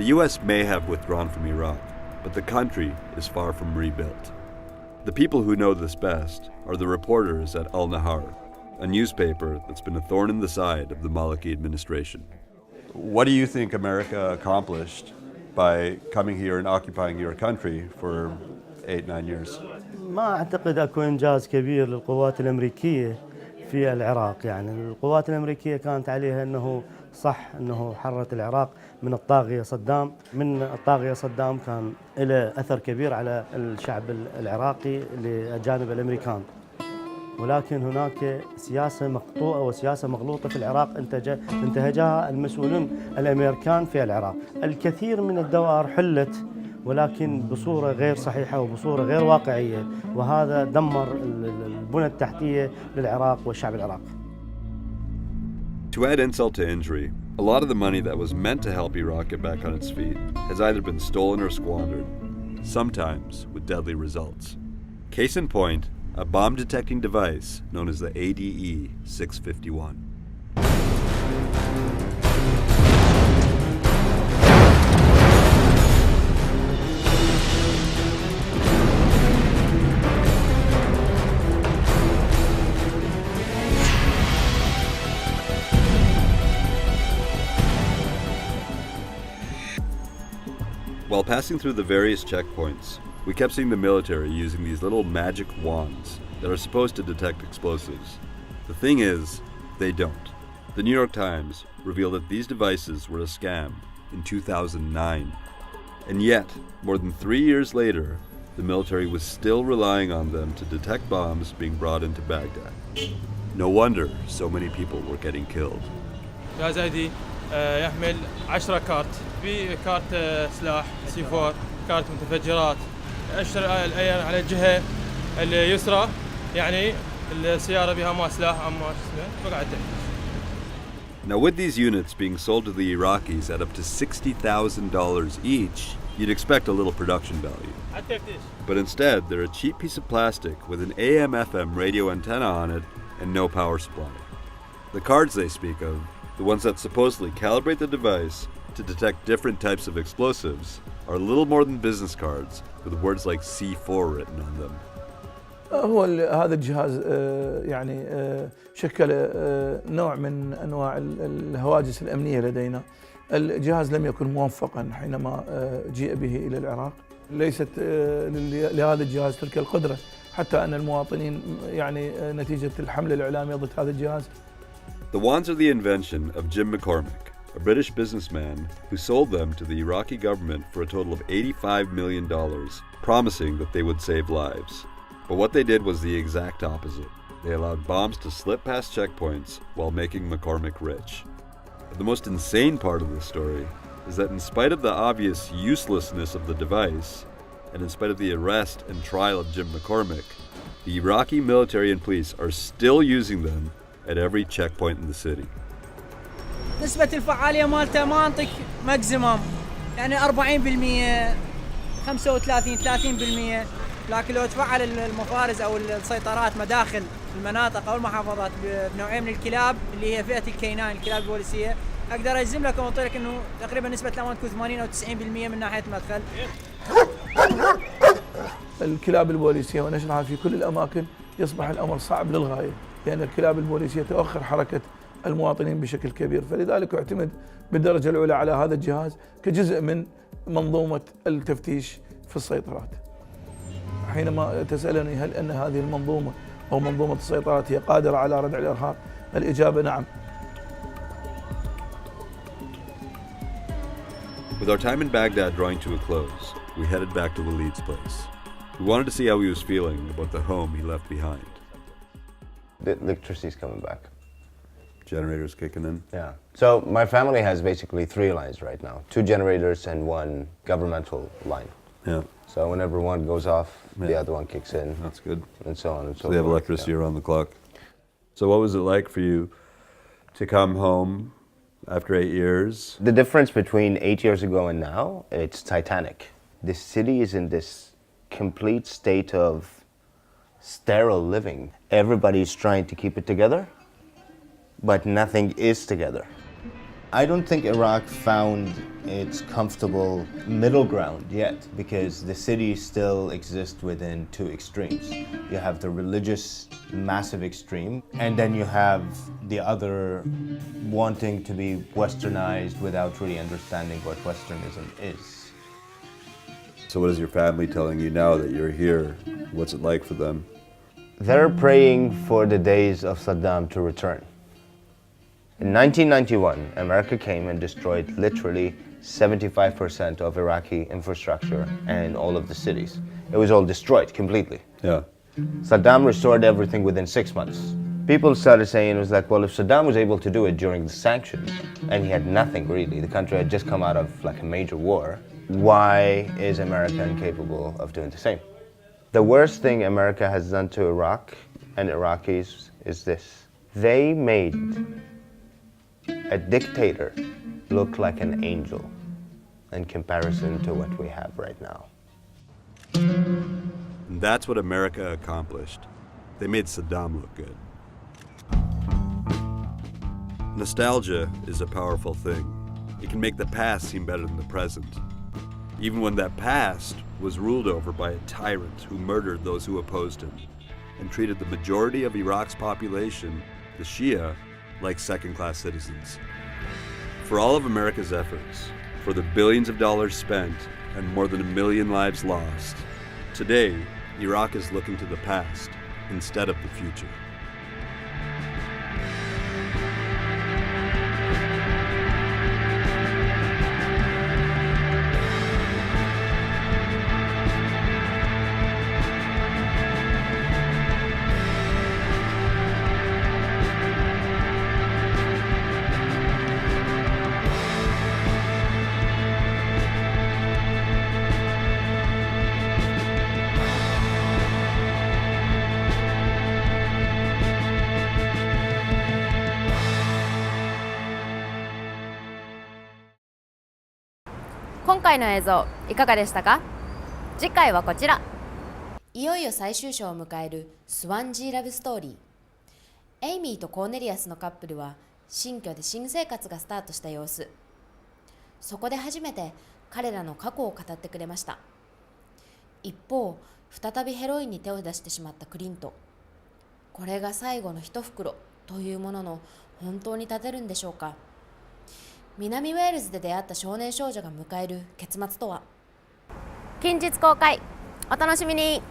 The US may have withdrawn from Iraq, but the country is far from rebuilt. The people who know this best are the reporters at Al-Nahar, a newspaper that's been a thorn in the side of the Maliki administration. What do you think America accomplished by coming here and occupying your country for 8-9 years? ما أعتقد أكو إنجاز كبير للقوات الأمريكية في العراق. يعني القوات الأمريكية كانت عليها أنه صح أنه حررت العراق من الطاغية صدام. من الطاغية صدام كان له أثر كبير على الشعب العراقي لجانب الأمريكان، ولكن هناك سياسة مقطوعة وسياسة مغلوطة في العراق انتهجها المسؤولون الأمريكان في العراق. الكثير من الدوائر حلت ولكن بصورة غير صحيحة وبصورة غير واقعية، وهذا دمر البنى التحتية للعراق والشعب العراقي. To add insult to injury, a lot of the money that was meant to help Iraq get back on its feet has either been stolen or squandered, sometimes with deadly results. Case in point, a bomb-detecting device known as the ADE 651. While passing through the various checkpoints, we kept seeing the military using these little magic wands that are supposed to detect explosives. The thing is, they don't. The New York Times revealed that these devices were a scam in 2009. And yet, more than 3 years later, the military was still relying on them to detect bombs being brought into Baghdad. No wonder so many people were getting killed. يحمل 10 كارت، في كارت سلاح C4، كارت متفجرات. أشر الآية على الجهة اليسرى، يعني السيارة بها ما سلاح أما مقعدة. Now with these units being sold to the Iraqis at up to $60,000 each, you'd expect a little production value. But instead, they're a cheap piece of plastic with an AM/FM radio antenna on it and no power supply. The cards they speak of, the ones that supposedly calibrate the device to detect different types of explosives, are little more than business cards with words like C4 written on them. هو هذا الجهاز يعني شكل نوع من أنواع الهواجس الأمنية لدينا. الجهاز لم يكن موفقا حينما جيء به إلى العراق. ليست لهذا الجهاز تلك القدرة حتى أن المواطنين يعني نتيجة الحملة الإعلامية ضد هذا الجهاز. The wands are the invention of Jim McCormick, a British businessman who sold them to the Iraqi government for a total of $85 million, promising that they would save lives. But what they did was the exact opposite. They allowed bombs to slip past checkpoints while making McCormick rich. But the most insane part of this story is that in spite of the obvious uselessness of the device, and in spite of the arrest and trial of Jim McCormick, the Iraqi military and police are still using them at every checkpoint in the city. نسبة الفعالية مالته ما انطيك ماكسيمم، يعني 40%، 35 30%، لكن لو تفعل المفارز او السيطرات مداخل المناطق او المحافظات بنوعين من الكلاب اللي هي فئة الكينان، الكلاب البوليسية، اقدر اجزم لك واقول لك انه تقريبا نسبة الأمان تكون 80 او 90% من ناحية المدخل. الكلاب البوليسية ونشرها في كل الأماكن يصبح الأمر صعب للغاية، لأن الكلاب البوليسية تؤخر حركة المواطنين بشكل كبير، فلذلك يعتمد بالدرجة الأولى على هذا الجهاز كجزء من منظومة التفتيش في السيطرات. حينما تسألني هل أن هذه المنظومة أو منظومة السيطرات هي قادرة على ردع الإرهاب؟ الإجابة نعم. With our time in Baghdad drawing to a close, we headed back to Walid's place. We wanted to see how he was feeling about the home he left behind. The electricity's coming back. Generators kicking in? Yeah. So my family has basically 3 lines right now. 2 generators and 1 governmental line. Yeah. So whenever one goes off, the other one kicks in. That's good. And so on and so forth. They have electricity around the clock. So what was it like for you to come home after 8 years? The difference between 8 years ago and now, it's titanic. The city is in this complete state of sterile living. Everybody's trying to keep it together, but nothing is together. I don't think Iraq found its comfortable middle ground yet, because the city still exists within two extremes. You have the religious massive extreme, and then you have the other wanting to be westernized without really understanding what Westernism is. So what is your family telling you now that you're here? What's it like for them? They're praying for the days of Saddam to return. In 1991, America came and destroyed literally 75% of Iraqi infrastructure and all of the cities. It was all destroyed completely. Yeah. Saddam restored everything within 6 months. People started saying, it was like, well, if Saddam was able to do it during the sanctions, and he had nothing really, the country had just come out of like a major war, why is America incapable of doing the same? The worst thing America has done to Iraq and Iraqis is this. They made a dictator look like an angel in comparison to what we have right now. And that's what America accomplished. They made Saddam look good. Nostalgia is a powerful thing. It can make the past seem better than the present, even when that past was ruled over by a tyrant who murdered those who opposed him and treated the majority of Iraq's population, the Shia, like second-class citizens. For all of America's efforts, for the billions of dollars spent and more than 1 million lives lost, today, Iraq is looking to the past instead of the future.今回の映像いかがでしたか？次回はこちら。いよいよ最終章を迎えるスワンジーラブストーリー。エイミーとコーネリアスのカップルは新居で新生活がスタートした様子。そこで初めて彼らの過去を語ってくれました。一方、再びヘロインに手を出してしまったクリント。これが最後の一袋というものの本当に立てるんでしょうか？南ウェールズで出会った少年少女が迎える結末とは？近日公開、お楽しみに。